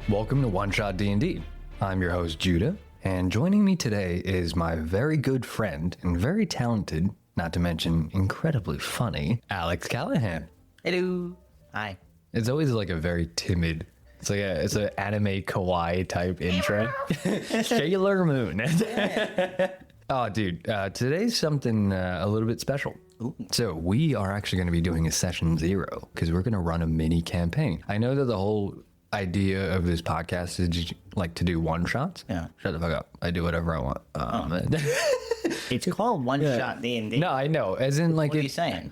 Welcome to One Shot D&D. I'm your host, Judah, and joining me today is my very good friend and very talented, not to mention incredibly funny, Alex Callaghan. Hello. Hi. It's always like a very timid, it's an anime kawaii type intro. Sailor Moon. Oh, dude, today's something a little bit special. Ooh. So we are actually going to be doing a session 0 because we're going to run a mini campaign. I know that the whole idea of this podcast is just, like to do one shots. Yeah. Shut the fuck up. I do whatever I want. It's called One Shot D&D. No, I know. As in, like, What are you saying?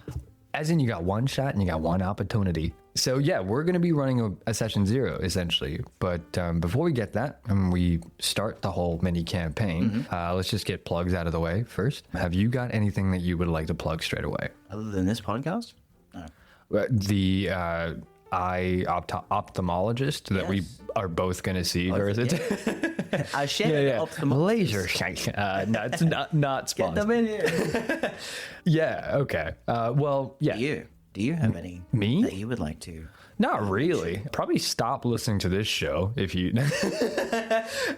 as in you got one shot and you got one opportunity. So yeah, we're going to be running a session 0 essentially. But before we get that and we start the whole mini campaign, let's just get plugs out of the way first. Have you got anything that you would like to plug straight away? Other than this podcast? No. The eye ophthalmologist that we are both going to see. Or is it? I share Laser sight. No, it's not sponsored. Get them in here. Yeah. Okay. Well, yeah. Do you have any Me? that you would like to? Not really. Probably stop listening to this show if you.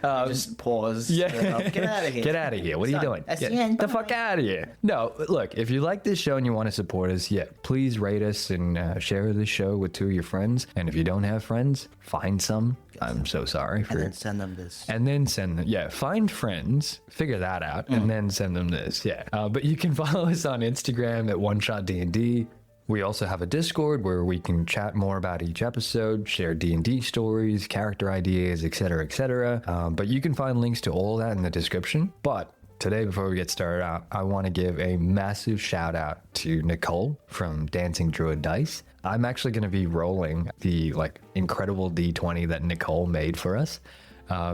Just pause. Yeah. Get out of here. Get out of here. What are you doing? That's Get the end. the Bye. fuck out of here. No, look, if you like this show and you want to support us, yeah, please rate us and share this show with 2 of your friends. And if you don't have friends, find some. I'm so sorry for. And then send them this. And then send them, yeah, find friends, figure that out, and then send them this, yeah. But you can follow us on Instagram at One Shot D&D. We also have a Discord where we can chat more about each episode, share D&D stories, character ideas, etc., etc. But you can find links to all that in the description. But today, before we get started out, I want to give a massive shout out to Nicole from Dancing Druid Dice. I'm actually going to be rolling the incredible D20 that Nicole made for us.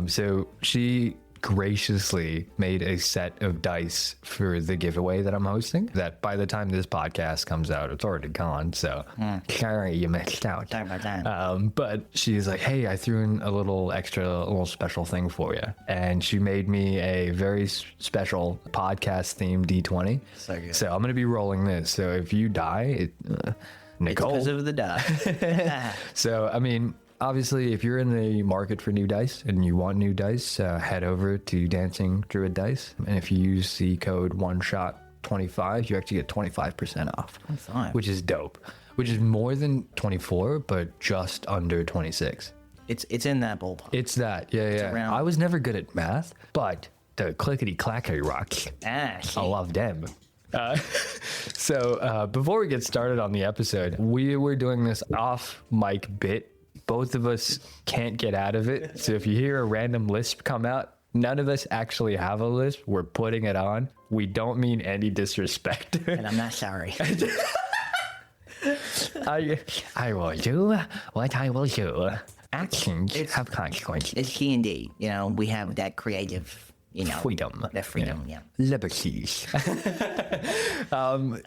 So she graciously made a set of dice for the giveaway that I'm hosting that by the time this podcast comes out, it's already gone. So sorry, you missed out. Sorry about that. But she's like, hey, I threw in a little special thing for you. And she made me a very special podcast themed D20. So good. So I'm going to be rolling this. So if you die, Nicole. It's because of the die. So, I mean, obviously, if you're in the market for new dice and you want new dice, head over to Dancing Druid Dice. And if you use the code OneShot25, you actually get 25% off, 25. which is dope. Which is more than 24, but just under 26. It's in that ballpark. It's that, yeah. around- I was never good at math, but the clickety-clackety rocks, I love them. So before we get started on the episode, we were doing this off-mic bit. Both of us can't get out of it. So if you hear a random lisp come out, none of us actually have a lisp. We're putting it on. We don't mean any disrespect. And I'm not sorry. I will do what I will do. Actions have consequences. It's D&D. We have that creative, Freedom. That freedom, yeah. Liberties.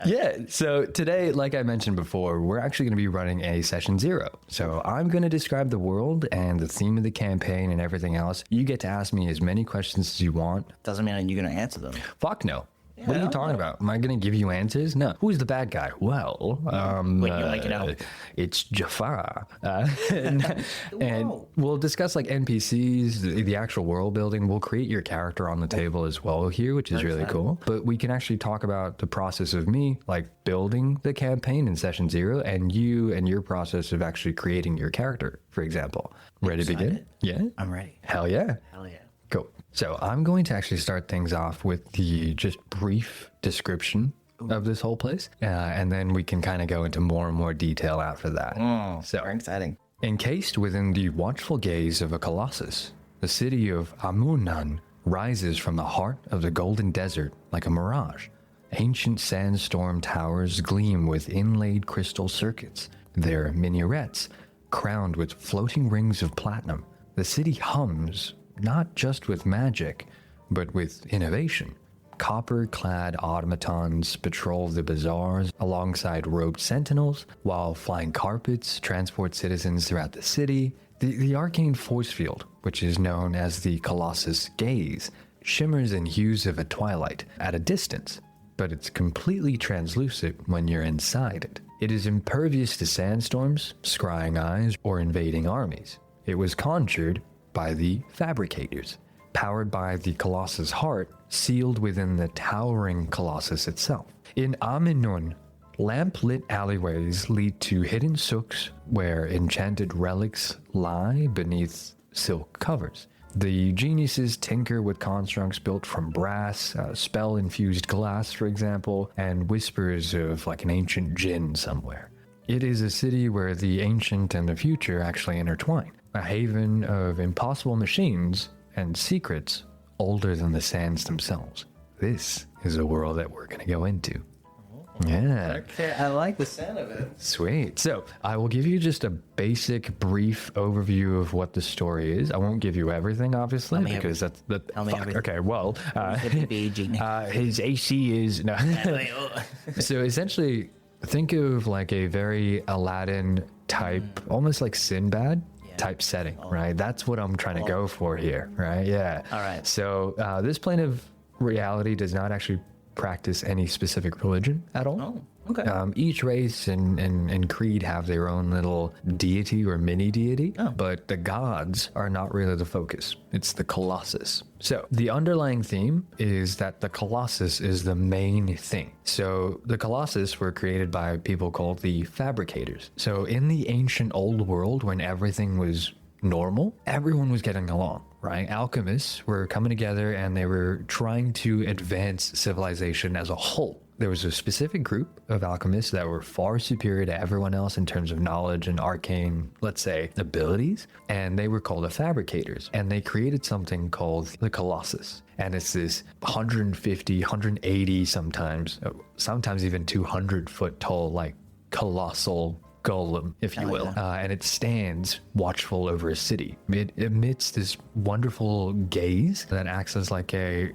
Yeah, so today, like I mentioned before, we're actually going to be running a session 0. So I'm going to describe the world and the theme of the campaign and everything else. You get to ask me as many questions as you want. Doesn't mean you're going to answer them. Fuck no. What are you talking about? Am I going to give you answers? No. Who's the bad guy? Well, it's Jafar. And we'll discuss NPCs, the actual world building. We'll create your character on the table as well here, which is really cool. But we can actually talk about the process of me, building the campaign in session 0 and you and your process of actually creating your character, for example. Ready to begin? Yeah? I'm ready. Hell yeah. Hell yeah. Cool. So I'm going to actually start things off with the just brief description of this whole place. And then we can kind of go into more and more detail after that. So Very exciting. encased within the watchful gaze of a colossus, the city of Amunan rises from the heart of the golden desert like a mirage. Ancient sandstorm towers gleam with inlaid crystal circuits, their minarets crowned with floating rings of platinum. The city hums not just with magic, but with innovation. Copper-clad automatons patrol the bazaars alongside robed sentinels, while flying carpets transport citizens throughout the city. The arcane force field, which is known as the Colossus Gaze, shimmers in hues of a twilight at a distance, but it's completely translucent when you're inside it. It is impervious to sandstorms, scrying eyes, or invading armies. it was conjured by the fabricators, powered by the Colossus heart, sealed within the towering Colossus itself. In Aminun, lamp-lit alleyways lead to hidden souks where enchanted relics lie beneath silk covers. The geniuses tinker with constructs built from brass, spell-infused glass, for example, and whispers of like an ancient djinn somewhere. It is a city where the ancient and the future actually intertwine, a haven of impossible machines and secrets older than the sands themselves. This is a world that we're going to go into. Yeah. Okay, I like the sound of it. Sweet. So I will give you just a basic, brief overview of what the story is. I won't give you everything, obviously, because that's the. Tell me everything. Okay, well, his AC is no. oh. So essentially, think of like a very Aladdin type, almost like Sinbad type setting, right? That's what I'm trying to go for here, right? Yeah. All right. So this plane of reality does not actually practice any specific religion at all. Oh, okay. Each race and creed have their own little deity or mini deity, but the gods are not really the focus. It's the Colossus. So the underlying theme is that the Colossus is the main thing. So the Colossus were created by people called the fabricators. So in the ancient old world, when everything was normal, everyone was getting along, right? Alchemists were coming together and they were trying to advance civilization as a whole. There was a specific group of alchemists that were far superior to everyone else in terms of knowledge and arcane, let's say, abilities, and they were called the fabricators. And they created something called the Colossus. And it's this 150, 180 sometimes even 200 foot tall, like colossal golem, if you will, and it stands watchful over a city. It emits this wonderful gaze that acts as like a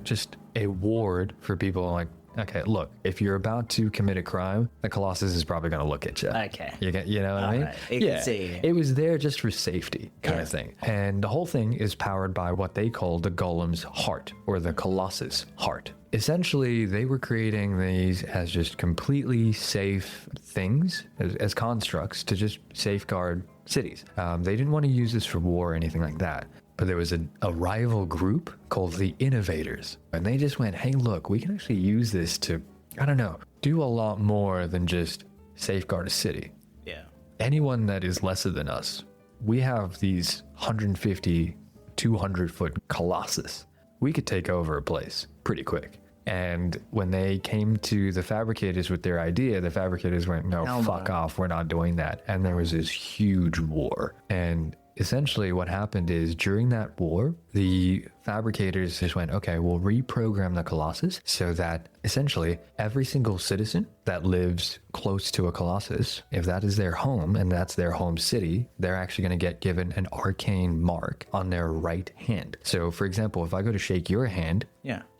ward for people. Like, okay, look, if you're about to commit a crime, the Colossus is probably going to look at you. Okay. You know what I mean? Right. You can see. It was there just for safety kind of thing. And the whole thing is powered by what they call the golem's heart, or the Colossus heart. Essentially, they were creating these as just completely safe things, as constructs to just safeguard cities. They didn't want to use this for war or anything like that. But there was a rival group called the Innovators. And they just went, hey, look, we can actually use this to, I don't know, do a lot more than just safeguard a city. Yeah. Anyone that is lesser than us, we have these 150, 200 foot colossus. We could take over a place pretty quick. And when they came to the fabricators with their idea, the fabricators went, no, fuck off, we're not doing that. And there was this huge war. And essentially what happened is during that war, the fabricators just went, okay, we'll reprogram the Colossus so that essentially every single citizen that lives close to a Colossus, if that is their home and that's their home city, they're actually going to get given an arcane mark on their right hand. So for example, if I go to shake your hand,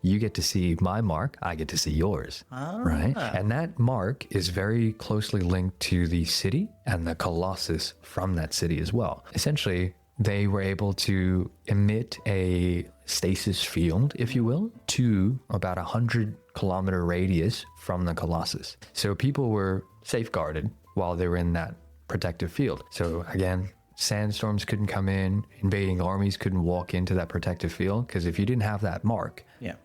you get to see my mark, I get to see yours, right? And that mark is very closely linked to the city and the Colossus from that city as well. Essentially, they were able to emit a stasis field, if you will, to about 100-kilometer radius from the Colossus. So people were safeguarded while they were in that protective field. So again, sandstorms couldn't come in, invading armies couldn't walk into that protective field, because if you didn't have that mark,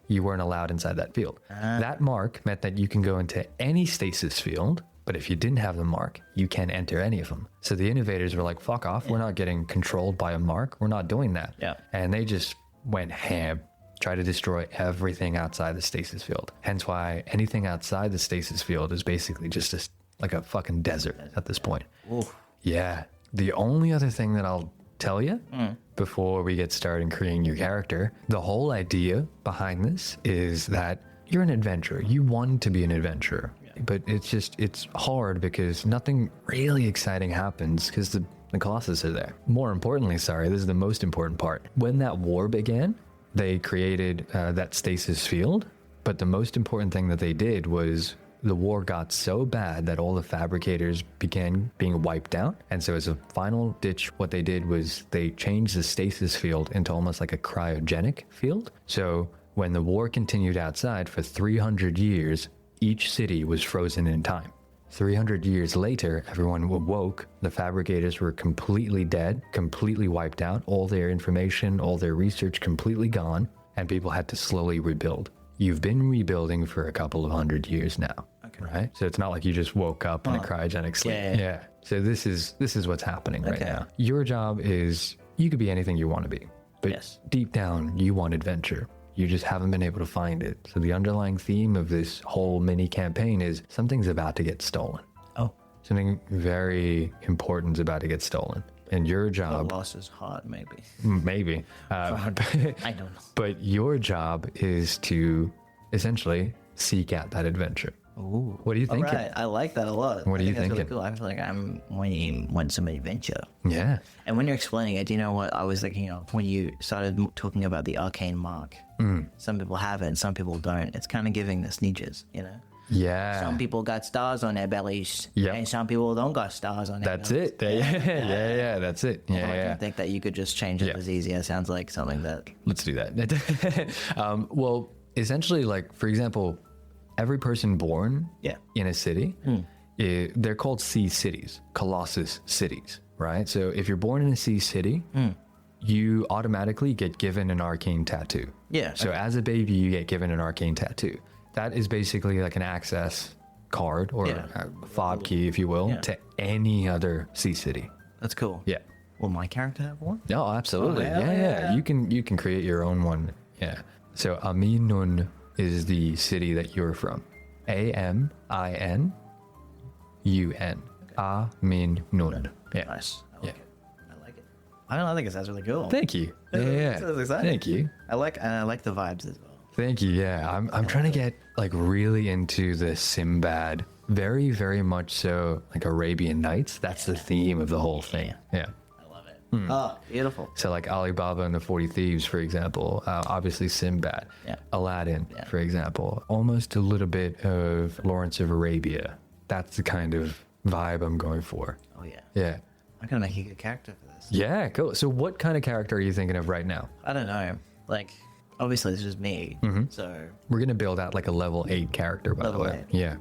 you weren't allowed inside that field. That mark meant that you can go into any stasis field, but if you didn't have the mark, you can't enter any of them. So the Innovators were like, fuck off, we're not getting controlled by a mark, we're not doing that. And they just went ham, try to destroy everything outside the stasis field. Hence why anything outside the stasis field is basically just like a fucking desert at this point. Yeah. The only other thing that I'll tell you before we get started creating your character, the whole idea behind this is that you're an adventurer. You want to be an adventurer. But it's hard because nothing really exciting happens because the Colossus are there. More importantly, this is the most important part. When that war began, they created that stasis field. But the most important thing that they did was the war got so bad that all the fabricators began being wiped out. And so as a final ditch, what they did was they changed the stasis field into almost like a cryogenic field. So when the war continued outside for 300 years, each city was frozen in time. 300 years later, everyone awoke. The fabricators were completely dead, completely wiped out, all their information, all their research completely gone, and people had to slowly rebuild. You've been rebuilding for a couple of 100 years now, right? So it's not like you just woke up in a cryogenic sleep. Yeah. So this is what's happening right now. Your job is, you could be anything you want to be, but deep down, you want adventure. You just haven't been able to find it. So the underlying theme of this whole mini campaign is something's about to get stolen. Oh. Something very important is about to get stolen. And your job... The loss is hot, maybe. Maybe. I don't know. But your job is to essentially seek out that adventure. Ooh. What do you think? All right. I like that a lot. What are you that's thinking? Really cool. I feel like I'm wanting some adventure. Yeah. And when you're explaining it, do you know what I was thinking of when you started talking about the arcane mark? Some people have it and some people don't. It's kind of giving the sneeches, you know? Yeah. Some people got stars on their bellies, and some people don't got stars on their That's bellies. it. Yeah, that's it. I Yeah. don't think that you could just change it as easy. It sounds like something that... Let's do that. Well, essentially, like, for example, every person born in a city, they're called sea cities, Colossus cities, right? So if you're born in a sea city, you automatically get given an arcane tattoo. Yeah. So as a baby, you get given an arcane tattoo. That is basically like an access card or a fob key, if you will, to any other sea city. That's cool. Yeah. Will my character have one? No, absolutely. Oh, yeah. You can create your own one. Yeah. So Aminun is the city that you're from. Aminun. Aminun. Yeah. Nice. I like it. I don't know. I think it sounds really cool. Thank you. Yeah. Sounds exciting. Thank you. I like the vibes as well. Thank you. Yeah. I'm trying to get like really into the Sinbad. Very, very much so like Arabian Nights. That's the theme of the whole thing. Yeah. I love it. Oh, beautiful. So like Alibaba and the 40 Thieves, for example, obviously Sinbad, Aladdin, for example, almost a little bit of Lawrence of Arabia. That's the kind of vibe I'm going for. Oh, yeah. Yeah. I'm going to make a good character for this. Yeah, cool. So what kind of character are you thinking of right now? I don't know. Like, obviously, it's just me. So, We're going to build out like a level 8 character, by the Level way. 8. Yeah.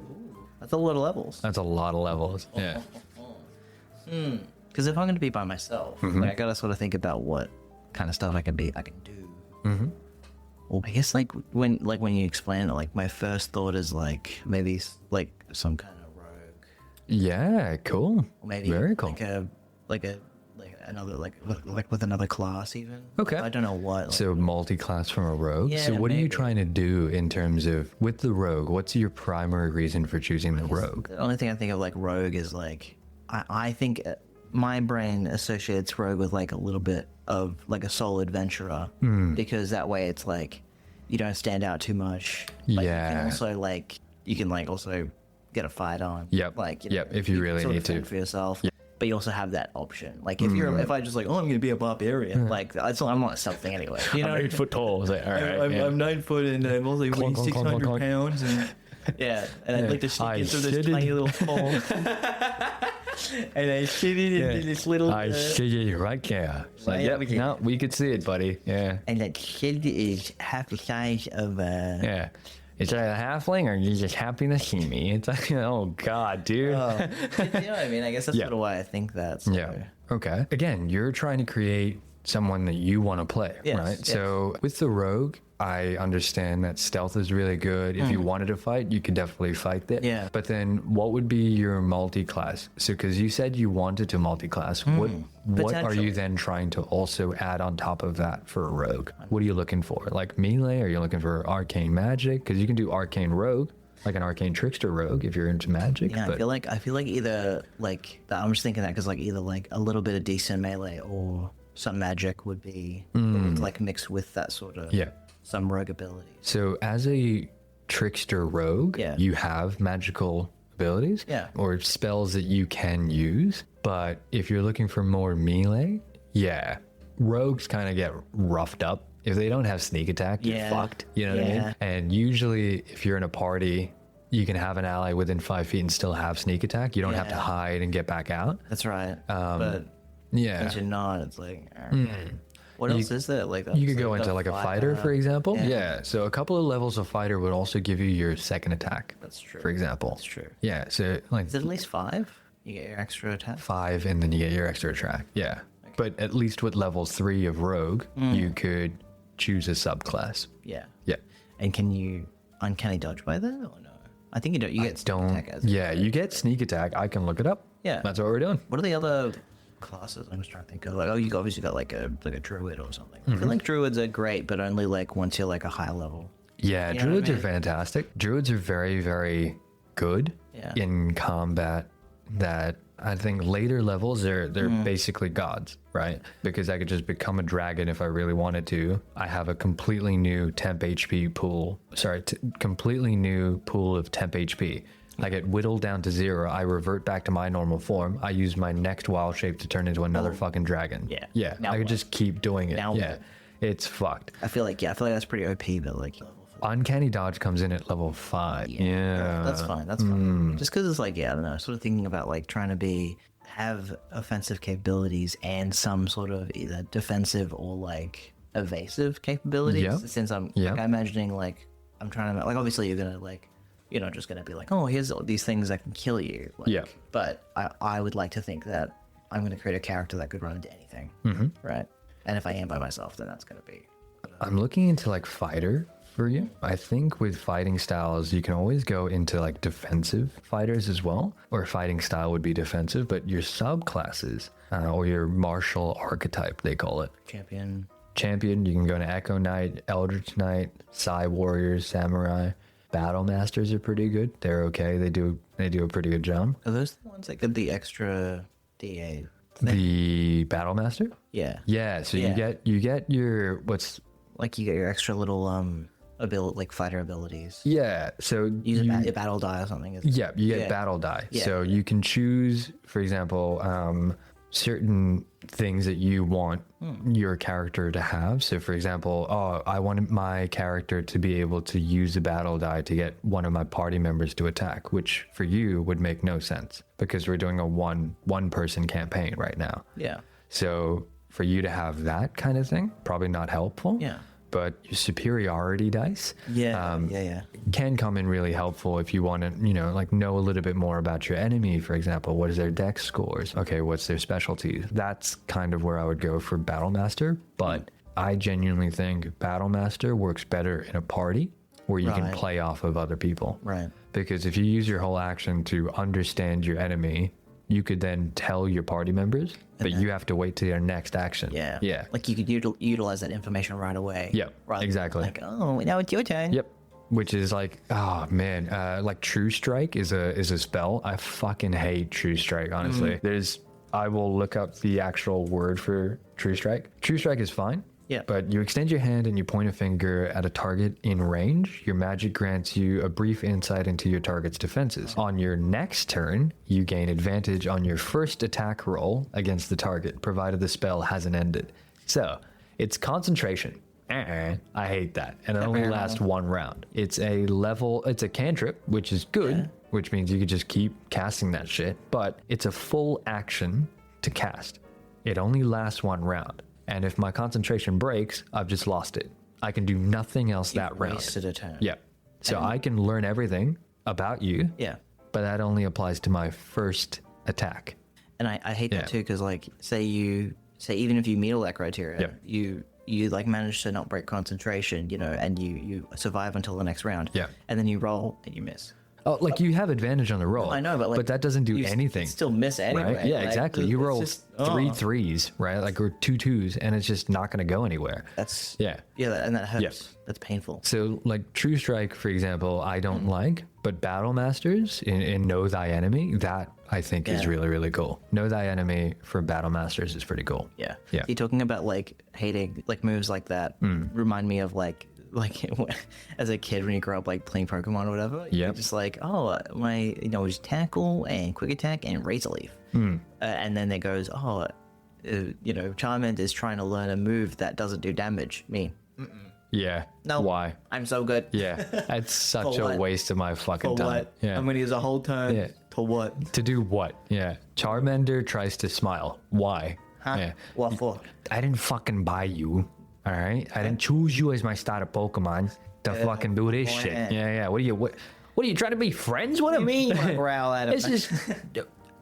that's a lot of levels. That's a lot of levels. Yeah. Because if I'm going to be by myself, like, I got to sort of think about what kind of stuff I can do. Well, I guess like when you explain it, like my first thought is like maybe like some kind of rogue. Yeah, cool. Or maybe Very cool. like another like with another class even. Okay. I don't know what. Like, So multi-class from a rogue. Yeah, So what are you maybe. trying to do in terms of with the rogue? What's your primary reason for choosing the rogue? the only thing I think of like rogue is like I think my brain associates rogue with like a little bit of like a solo adventurer because that way it's like you don't stand out too much. But Yeah. you can also get a fight on. Yep. Like Yep, if you really sort of need to. fend for yourself. But you also have that option. Like if I just like, I'm gonna be a barbarian, like I'm not something anyway. You know, 8 foot tall. It's like, all right, I'm 9 foot and I'm only weighing Clunk, clunk, clunk, 600 clunk. pounds. And, and I'd like to I sneak into this shitted. tiny little hole. And I shitted into this little. I see it right there. It's like, Yeah, yep, no, we could see it, buddy. Yeah. And that shit is half the size of Yeah. Is that a halfling or are you just happy to see me? It's like, oh, God, dude. you know what I mean? I guess that's Yeah. sort of why I think that. So. Yeah. Okay. Again, you're trying to create someone that you want to play, Yes, right? yes. So with the rogue, I understand that stealth is really good. If you wanted to fight, you could definitely fight it. Yeah. But then what would be your multi-class? So because you said you wanted to multi-class, what are Potentially. you then trying to also add on top of that for a rogue? What are you looking for? Like melee? Are you looking for arcane magic? Because you can do arcane rogue, like an arcane trickster rogue if you're into magic. Yeah, but I feel like either like that. I'm just thinking that because like either like a little bit of decent melee or some magic would be like mixed with that sort of some rogue abilities. So as a trickster rogue, you have magical abilities or spells that you can use. But if you're looking for more melee, rogues kind of get roughed up. If they don't have sneak attack, you're fucked. You know what I mean? And usually if you're in a party, you can have an ally within 5 feet and still have sneak attack. You don't have to hide and get back out. That's right. But Yeah. since you're not, it's like What else is there? Like You could go into like a fighter, for example. Yeah. Yeah. So a couple of levels of fighter would also give you your second attack. That's true. For example. That's true. Yeah. So like Is it at least 5? You get your extra attack. 5, and then you get your extra attack. Yeah. But at least with levels 3 of Rogue, you could choose a subclass. Yeah. Yeah. And can you uncanny dodge by that or no? I think you don't. You get sneak attack as Yeah, you get sneak attack. I can look it up. Yeah. That's what we're doing. What are the other classes? I'm just trying to think of. Like, oh, you obviously got like a druid or something. I feel like druids are great, but only like once you're like a high level. Yeah, You know what I druids are mean? fantastic. Druids are very, very good Yeah. in combat. That I think later levels they're basically gods, right? Because I could just become a dragon if I really wanted to. I have a completely new temp HP pool. Sorry, completely new pool of temp HP. I get whittled down to 0. I revert back to my normal form. I use my next wild shape to turn into another fucking dragon. Yeah. Yeah. Now I could what? just keep doing it. Now yeah. what? It's fucked. I feel like that's pretty OP, but like Uncanny dodge comes in at level 5. Yeah. that's fine. That's fine. Just because it's like I don't know, sort of thinking about like trying to have offensive capabilities and some sort of either defensive or like evasive capabilities. Yeah. Since I'm Yeah. like, imagining like I'm trying to like obviously you're gonna like you're not just gonna be like, oh, here's all these things that can kill you. Like, Yeah. But I would like to think that I'm gonna create a character that could run into anything. Right. And if I am by myself, then that's gonna be. I'm looking into like fighter for you. I think with fighting styles, you can always go into like defensive fighters as well, or fighting style would be defensive, but your subclasses or your martial archetype, they call it. Champion, you can go to Echo Knight, Eldritch Knight, Psy Warriors, Samurai. Battle Masters are pretty good. They're okay. They do a pretty good job. Are those the ones that get the extra DA? The Battle Master? Yeah. Yeah, so Yeah. you get your what's Like you get your extra little like fighter abilities. yeah, so Use you, a battle die or something. yeah, you get Yeah. battle die. Yeah. So you can choose, for example, certain things that you want your character to have. So for example, I wanted my character to be able to use a battle die to get one of my party members to attack, which for you would make no sense because we're doing a one person campaign right now. Yeah. So for you to have that kind of thing, probably not helpful. Yeah. But your superiority dice Yeah. can come in really helpful if you want to, like know a little bit more about your enemy, for example. What is their dex scores? Okay, what's their specialties? That's kind of where I would go for Battle Master. But I genuinely think Battle Master works better in a party where you can Right. play off of other people. Right. Because if you use your whole action to understand your enemy, you could then tell your party members, but you have to wait till your next action. Yeah. Yeah. Like you could utilize that information right away. Yep, Rather than exactly. Like, oh, now it's your turn. Yep. Which is like, oh man, like True Strike is a spell. I fucking hate True Strike, honestly. I will look up the actual word for True Strike. True Strike is fine. Yeah. But you extend your hand and you point a finger at a target in range. Your magic grants you a brief insight into your target's defenses. On your next turn, you gain advantage on your first attack roll against the target, provided the spell hasn't ended. So, it's concentration. I hate that. And it only lasts 1 round. It's a cantrip, which is good, which means you could just keep casting that shit, but it's a full action to cast. It only lasts 1 round. And if my concentration breaks, I've just lost it. I can do nothing else that round. Wasted a turn. Yeah. So I can learn everything about you, Yeah. but that only applies to my first attack. And I hate Yeah. that too, because like say even if you meet all that criteria, Yeah. you like manage to not break concentration, and you survive until the next round. Yeah. And then you roll and you miss. Oh, like you have advantage on the roll. I know, but like that doesn't do you anything. Still miss anyway. Right? Yeah, Like, exactly. You it's roll just- 3 threes, right? Like or 2 twos, and it's just not going to go anywhere. That's Yeah. and that hurts. Yeah. That's painful. So, like True Strike, for example, I don't like, but Battle Masters in Know Thy Enemy, that I think is Yeah. really, really cool. Know Thy Enemy for Battle Masters is pretty cool. Yeah. Yeah. You talking about like hating like moves like that remind me of like as a kid when you grow up like playing Pokemon or whatever. You're Yep. just like, oh, my was tackle and quick attack and razor leaf. And then it goes, Charmander is trying to learn a move that doesn't do damage. Me. Yeah. No. Why? I'm so good. Yeah. That's such For a what? waste of my fucking For time. what? Yeah. I'm gonna use a whole turn. Yeah. For what? To do what? Yeah. Charmander tries to smile. Why? Yeah. What for? I didn't fucking buy you. All right. I didn't choose you as my starter Pokemon to fucking do this go shit. ahead. Yeah. What are you trying to be friends with him? You mean you wanna growl at him? It's just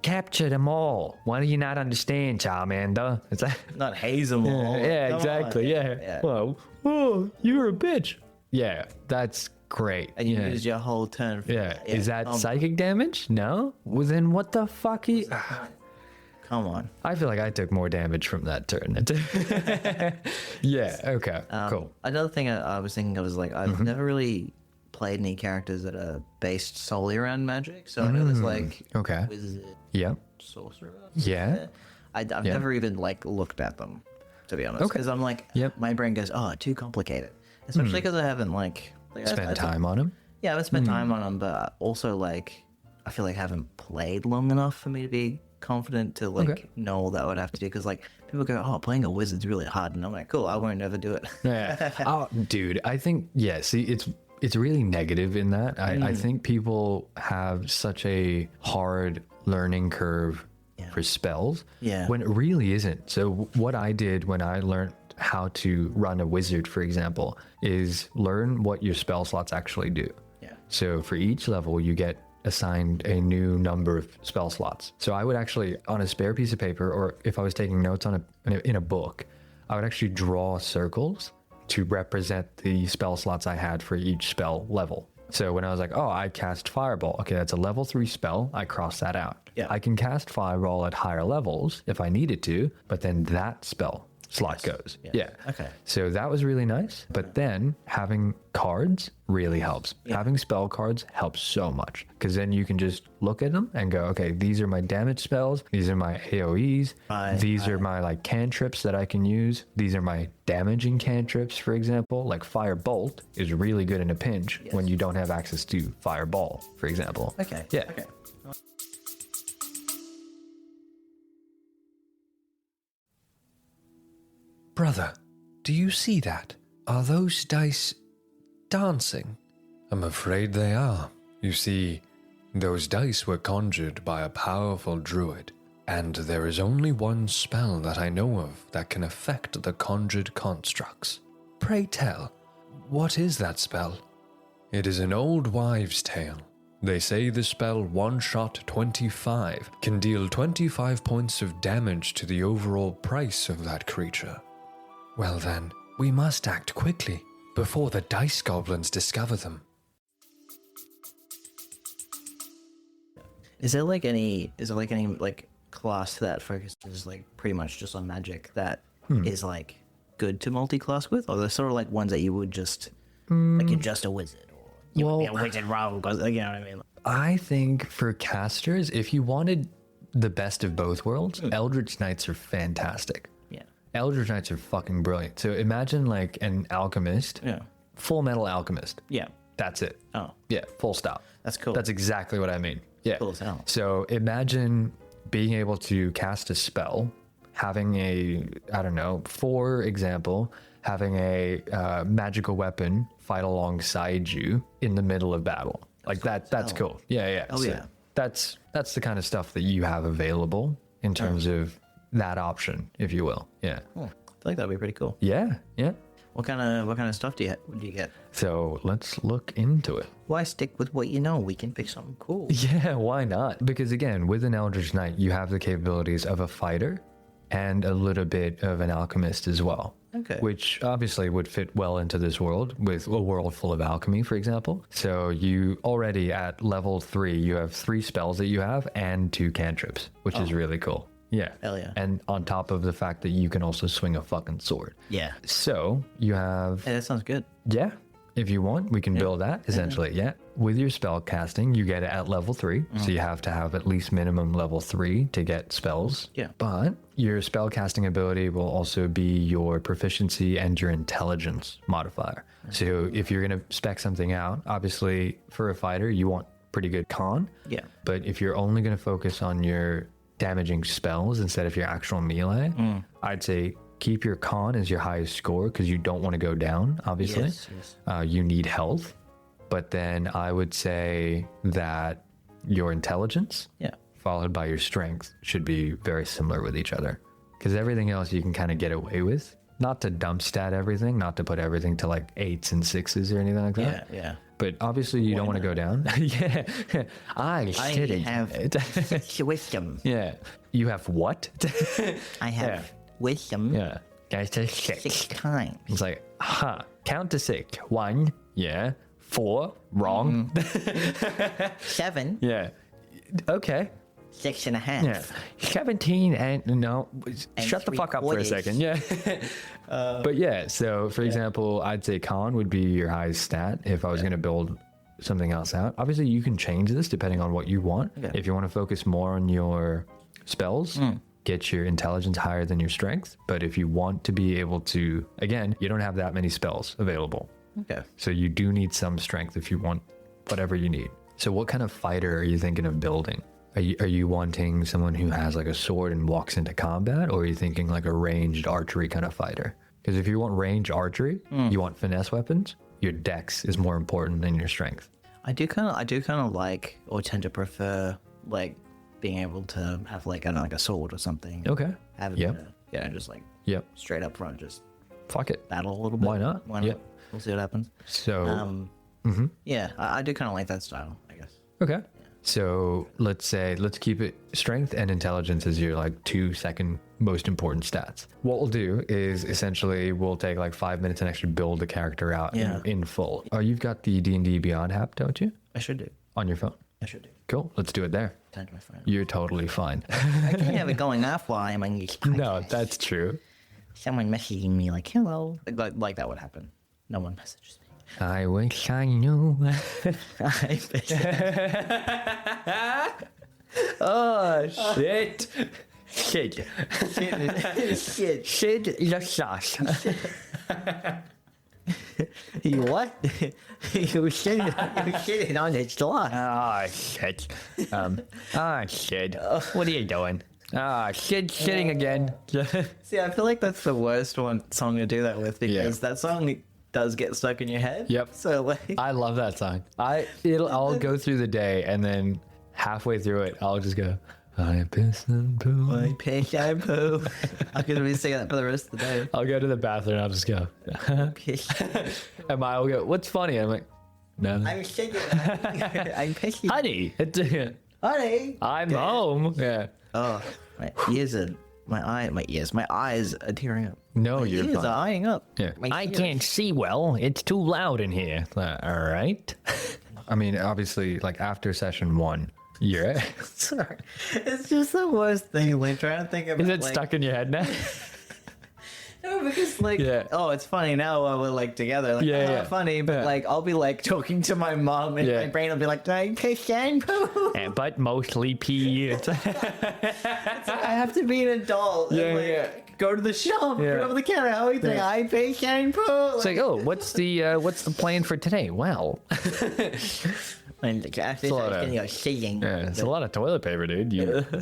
capture them all. Why do you not understand, Charmander? It's like, Not haze them all. yeah, Come exactly. on. Yeah. Well, oh, you're a bitch. Yeah, that's great. And you yeah. used your whole turn. For Yeah. Is that psychic damage? No. Well, then what the fuck? Come on. I feel like I took more damage from that turn. Yeah. Okay. Cool. Another thing I was thinking of is like I've never really played any characters that are based solely around magic. So I know there's like Okay. wizard, Yeah. sorcerer. Yeah. I've never even like looked at them, to be honest, Okay. because I'm like, Yep. my brain goes, oh, too complicated, especially because I haven't like Spend time on him. Yeah, I haven't spent time on them, but also like I feel like I haven't played long enough for me to be confident to like know all that I would have to do. Because like people go, oh, playing a wizard's really hard, and I'm like, cool, I won't ever do it. Yeah. Oh, dude, I think see, it's really negative in that. I think people have such a hard learning curve for spells. Yeah. When it really isn't. So what I did when I learned how to run a wizard, for example, is learn what your spell slots actually do. Yeah. So for each level, you get assigned a new number of spell slots. So I would actually, on a spare piece of paper, or if I was taking notes in a book, I would actually draw circles to represent the spell slots I had for each spell level. So when I was like, oh, I cast Fireball. Okay, that's a level 3 spell. I cross that out. Yeah. I can cast Fireball at higher levels if I needed to, but then that spell slot goes. Yes. Yeah. Okay. So that was really nice. But then having cards really helps. Yeah. Having spell cards helps so much because then you can just look at them and go, okay, these are my damage spells. These are my AoEs. These are my like cantrips that I can use. These are my damaging cantrips, for example. Like Firebolt is really good in a pinch when you don't have access to Fireball, for example. Okay. Yeah. Okay. Brother, do you see that? Are those dice dancing? I'm afraid they are. You see, those dice were conjured by a powerful druid, and there is only one spell that I know of that can affect the conjured constructs. Pray tell, what is that spell? It is an old wives' tale. They say the spell One Shot 25 can deal 25 points of damage to the overall price of that creature. Well then, we must act quickly, before the dice goblins discover them. Is there like any like class that focuses like pretty much just on magic that is like good to multi-class with, or they're sort of like ones that you would just like you're just a wizard, or you would be a wizard rogue, because you know what I mean? I think for casters, if you wanted the best of both worlds, Eldritch Knights are fantastic. Yeah. Eldritch Knights are fucking brilliant. So imagine like an alchemist, Yeah. Full Metal Alchemist. Yeah. That's it. Oh. Yeah, full stop. That's cool. That's exactly what I mean. Yeah. Cool as hell. So imagine being able to cast a spell, having for example, having a magical weapon fight alongside you in the middle of battle. That's cool. Yeah. Oh, yeah. That's the kind of stuff that you have available in terms of that option, if you will. Yeah. I feel like that'd be pretty cool. Yeah. What kind of stuff do you get? So let's look into it. Why stick with what you know? We can pick something cool. Yeah, why not? Because again, with an Eldritch Knight, you have the capabilities of a fighter and a little bit of an alchemist as well. Okay. Which obviously would fit well into this world with a world full of alchemy, for example. So you already at level 3, you have 3 spells that you have and 2 cantrips, which is really cool. Yeah. Hell yeah. And on top of the fact that you can also swing a fucking sword. Yeah. So you have... Hey, that sounds good. Yeah. If you want, we can build that, essentially. Yeah. With your spell casting, you get it at level 3. So you have to have at least minimum level 3 to get spells. Yeah. But your spell casting ability will also be your proficiency and your intelligence modifier. So if you're going to spec something out, obviously for a fighter, you want pretty good con. Yeah. But if you're only going to focus on your damaging spells instead of your actual melee, I'd say keep your con as your highest score because you don't want to go down, obviously. Yes. You need health. But then I would say that your intelligence, Yeah. followed by your strength, should be very similar with each other. because everything else you can kind of get away with. Not to dump stat everything, not to put everything to like 8s and 6s or anything like that. Yeah. But obviously you don't want to go down. Yeah. I have wisdom. Yeah. You have what? I have wisdom. Yeah. Guys, to 6 times. It's like, count to 6. 1, yeah. 4, wrong. 7. Yeah. Okay. 6.5. Yeah. 17 and no. And Shut the fuck up for a 3/4. second. Yeah. But yeah, so for example, I'd say con would be your highest stat if I was going to build something else out. Obviously, you can change this depending on what you want. Okay. If you want to focus more on your spells, get your intelligence higher than your strength. But if you want to be able to, again, you don't have that many spells available. Okay. So you do need some strength if you want whatever you need. So what kind of fighter are you thinking of building? Are you wanting someone who has like a sword and walks into combat, or are you thinking like a ranged archery kind of fighter? Because if you want ranged archery, you want finesse weapons, your dex is more important than your strength. I do kind of like, or tend to prefer, like, being able to have like, I don't know, like a sword or something. Okay. Have it, Yep. just like Yep. straight up front, just Fuck it. battle a little bit. Why not? Yep. We'll see what happens. So, Yeah, I do kind of like that style, I guess. okay. So let's keep it strength and intelligence as your like 2 second most important stats. What we'll do is essentially we'll take like 5 minutes and actually build the character out in full. Oh, you've got the D&D Beyond app, don't you? I should do. On your phone. I should do. Cool. Let's do it there. Turn to my phone. You're totally fine. I can't have it going off while I'm on this podcast. No, that's true. Someone messaging me like, hello. Like that would happen. No one messages me. I wish I knew. Oh, shit. Shit. Shit. Shit the sauce. You what? you shitting on the sauce. Oh, shit. Shit. What are you doing? Shit, shitting again. See, I feel like that's the worst song to do that with, because that song does get stuck in your head. Yep. So like, I love that song. I'll go through the day and then halfway through it, I'll just go, I piss and poo. I piss and poo. I could really sing that for the rest of the day. I'll go to the bathroom and I'll just go. Piss. And Maya will go, what's funny? I'm like, nothing. I'm singing. I'm pissing. Honey, Honey. I'm home. Yeah. Oh, my eyes are tearing up. No, My you're ears fine. are eyeing up. Yeah. My I ears. can't see well. It's too loud in here. All right. I mean, obviously, like after session 1, you're. Sorry. It's just the worst thing. Like trying to think about. Is it like, stuck in your head now? No, because like, Yeah. oh, it's funny now while we're like together. Like, Yeah, yeah. funny, but Yeah. like, I'll be like talking to my mom, and Yeah. my brain will be like, "Do I piss and poo?" But mostly pee. I have to be an adult. Yeah, and, like, yeah. Go to the shop. Yeah. Go over the counter. How you think I piss and poo? It's like, oh, what's the plan for today? Well, And after a lot I of- was singing. yeah, it's a lot of toilet paper, dude.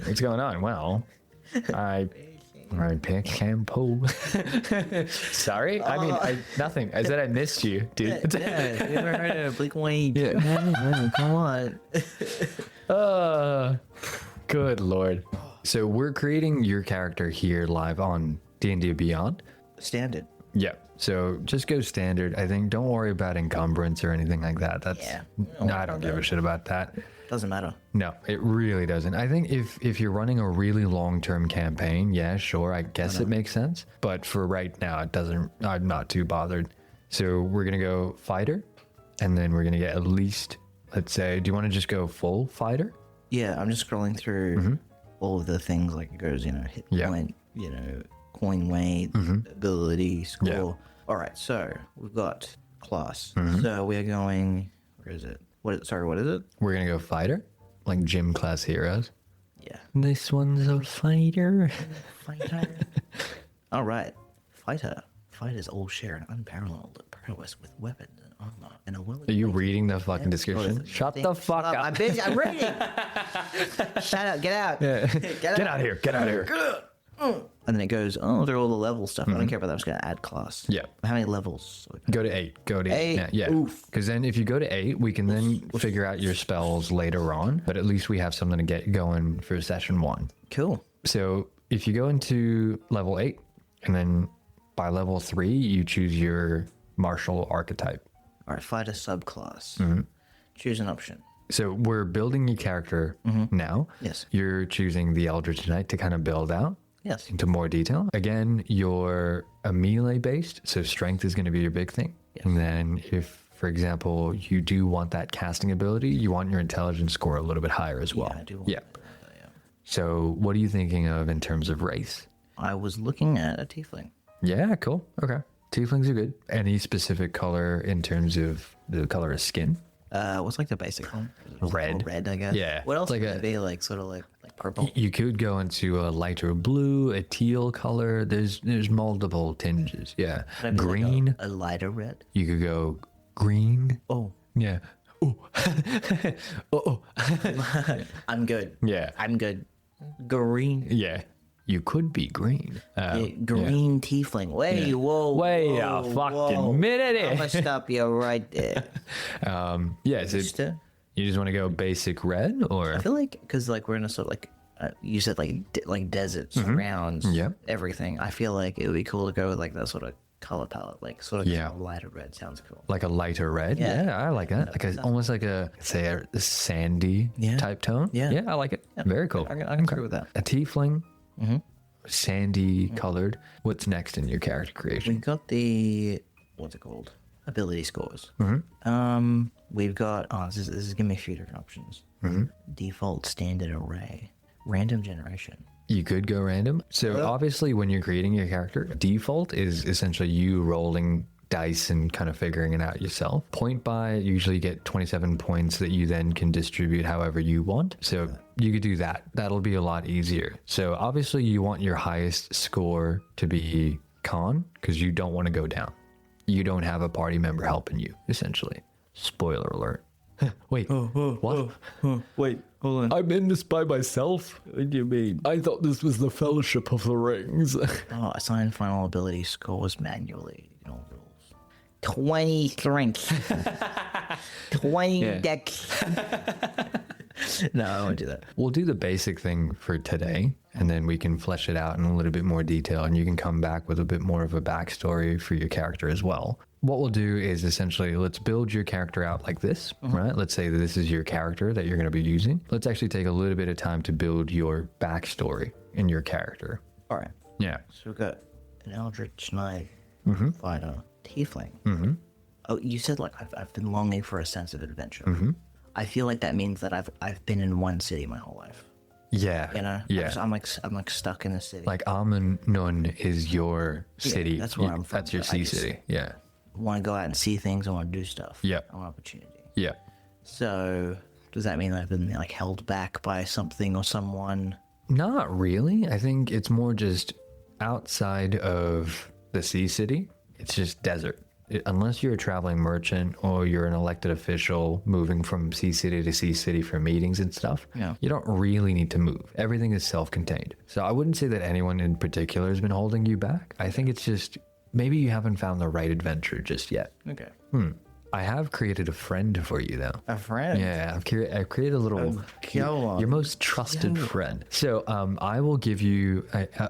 What's going on? Well, I pick shampoo. Sorry, I mean, nothing. I said I missed you, dude. Yeah, you ever heard of Blink-182? Yeah. Come on. Good lord. So we're creating your character here live on D&D Beyond. Standard. Yeah. So just go standard. I think don't worry about encumbrance or anything like that. That's Yeah. no, I don't give a shit about that. Doesn't matter. No, it really doesn't. I think if you're running a really long-term campaign, yeah, sure, I guess it makes sense. But for right now, it doesn't. I'm not too bothered. So we're gonna go fighter, and then we're gonna get at least, let's say, do you want to just go full fighter? Yeah, I'm just scrolling through all of the things, like it goes, hit Mm-hmm. Yeah. Mm-hmm. point, coin weight, ability, score. Yeah. All right, so we've got class. Mm-hmm. So we are going. Where is it? What is it? We're gonna go fighter, like gym class heroes. Yeah. This one's a fighter. Fighter. All right, fighter. Fighters all share an unparalleled prowess with weapons and armor and a will. Are you reading the fucking description? Shut the fuck up. I'm busy. I'm reading. Shut up. Get out. Get out of here. Get out of here. And then it goes, oh, they're all the level stuff. I don't care about that. I'm just going to add class. Yeah. How many levels? Go to 8. Go to 8. 8? Yeah. Oof. Because then if you go to 8, we can then figure out your spells later on. But at least we have something to get going for session 1. Cool. So if you go into level 8, and then by level 3, you choose your martial archetype. All right, fight a subclass. Choose an option. So we're building your character now. Yes. You're choosing the Eldritch Knight to kind of build out Yes. into more detail. Again, you're a melee based, so strength is going to be your big thing. Yes. And then if, for example, you do want that casting ability, you want your intelligence score a little bit higher as well. Yeah, I do want that, yeah. So what are you thinking of in terms of race? I was looking at a tiefling. Yeah, cool. Okay. Tieflings are good. Any specific color in terms of the color of skin? What's like the basic one? Red. Or red, I guess. Yeah. What else Like would a- it be? Like sort of like purple. You could go into a lighter blue, a teal color. There's multiple tinges. Yeah. Could I be like Green. a lighter red. You could go green. Oh, Yeah. Oh. Oh. I'm good. Yeah. I'm good. Green. Yeah. You could be green. Green tiefling. Wait, whoa. Wait whoa, a fucking whoa. minute. I'm gonna stop you right there. Yeah. So Just to- you just want to go basic red, or I feel like because like we're in a sort of like you said like desert surrounds Yep. everything. I feel like it would be cool to go with like that sort of color palette, like sort of Yeah. lighter red. Sounds cool. like a lighter red? Yeah. Yeah, I like that. Like almost like a say a sandy Yeah. type tone. Yeah. Yeah, I like it. Very cool. I can agree with that. A tiefling, sandy colored. What's next in your character We creation? got the what's it called? Ability scores. We've got this is giving me a few different options. Default standard array, random generation. You could go random. So obviously, when you're creating your character, default is essentially you rolling dice and kind of figuring it out yourself. Point buy, usually get 27 points that you then can distribute however you want. So you could do that. That'll be a lot easier. So obviously, you want your highest score to be con because you don't want to go down. You don't have a party member helping you, essentially. Spoiler alert. Wait, what? Wait, hold on. I'm in this by myself? What do you mean? I thought this was the Fellowship of the Rings. Oh, assign final ability scores manually. You know, rules. 20 strength. 20 dex. No, I won't do that. We'll do the basic thing for today, and then we can flesh it out in a little bit more detail, and you can come back with a bit more of a backstory for your character as well. What we'll do is essentially, let's build your character out like this, right? Let's say that this is your character that you're going to be using. Let's actually take a little bit of time to build your backstory in your character. All right. Yeah. So we've got an Eldritch Knight fighter, tiefling. Oh, you said like I've been longing for a sense of adventure. I feel like that means that I've been in one city my whole life. Yeah. You know, Yeah. I'm like stuck in a city. Like Nun is your city. that's where I'm from, That's your but I sea just- city. Yeah. want to go out and see things. I want to do stuff. Yeah. I want opportunity. Yeah. So does that mean that I've been like held back by something or someone? Not really. I think it's more just outside of the sea city. It's just desert. Unless you're a traveling merchant or you're an elected official moving from sea city to sea city for meetings and stuff, Yeah. you don't really need to move. Everything is self-contained. So I wouldn't say that anyone in particular has been holding you back. I think it's just maybe you haven't found the right adventure just yet. Okay. I have created a friend for you though. A friend. Yeah, I've created a little, go on. your most trusted friend. So I will give you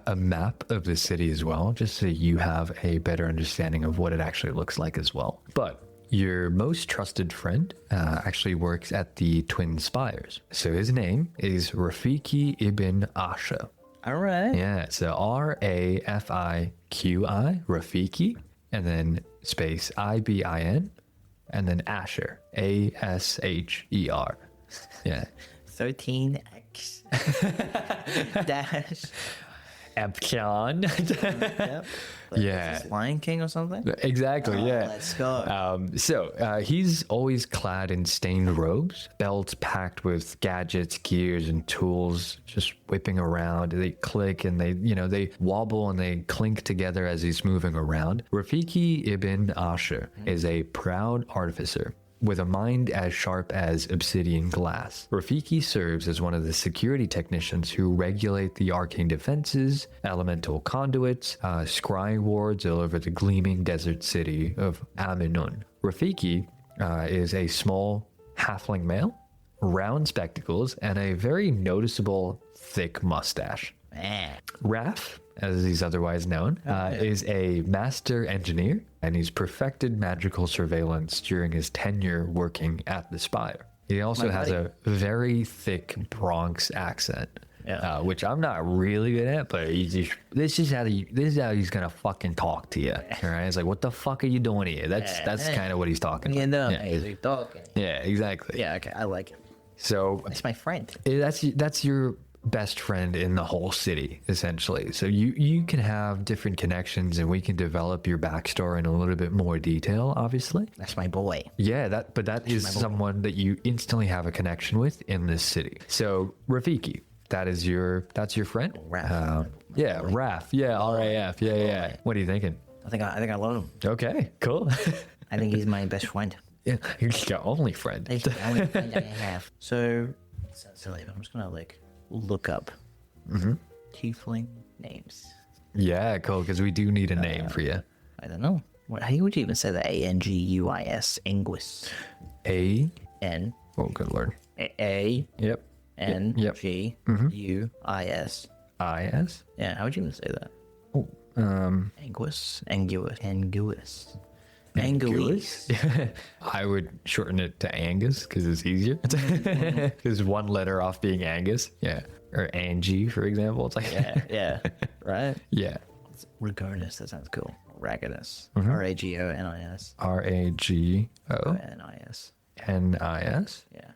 a map of the city as well, just so you have a better understanding of what it actually looks like as well. But your most trusted friend actually works at the Twin Spires. So his name is Rafiki ibn Asha. All right. Yeah, so Rafiqi, Rafiki, and then space IBIN, and then Asher, ASHER. Yeah. 13x dash. Epsilon. Yep. Yeah. Is this Lion King or something? Exactly, yeah. Let's go. So he's always clad in stained robes, belts packed with gadgets, gears, and tools, just whipping around. They click and they wobble and they clink together as he's moving around. Rafiki ibn Asher is a proud artificer with a mind as sharp as obsidian glass. Rafiki serves as one of the security technicians who regulate the arcane defenses, elemental conduits, scry wards all over the gleaming desert city of Aminun. Rafiki is a small halfling male, round spectacles, and a very noticeable thick mustache. Raph, as he's otherwise known, is a master engineer, and he's perfected magical surveillance during his tenure working at the Spire. He also has a very thick Bronx accent, which I'm not really good at, but this is how he's gonna fucking talk to you. All right, it's like, what the fuck are you doing here? That's kind of what he's talking. He's talking. Yeah, exactly. Yeah, okay, I like it. So It's my friend. that's your best friend in the whole city, essentially. So you can have different connections, and we can develop your backstory in a little bit more detail, obviously. That's my boy. Yeah, that is someone that you instantly have a connection with in this city. So Rafiki, that's your friend. Raph. Raph. Yeah, RAF. Yeah. What are you thinking? I think I love him. Okay, cool. I think he's my best friend. Yeah, he's your only friend. He's the only friend I have. So, it sounds silly, but I'm just gonna look up tiefling names. Yeah, cool. Because we do need a name for you. I don't know. How would you even say that? Anguis. Anguis. A. Oh, good lord. A. Yep. N. Yep. G. U. I. S. I-S? Yeah. How would you even say that? Oh, Anguis. Anguis. Anguis. I would shorten it to Angus because it's easier. Because one letter off being Angus. Yeah. Or Angie, for example. It's like, Yeah. Right? yeah. Ragonus. That sounds cool. Ragonus. Ragonis. Ragonis. N-I-S. Yeah.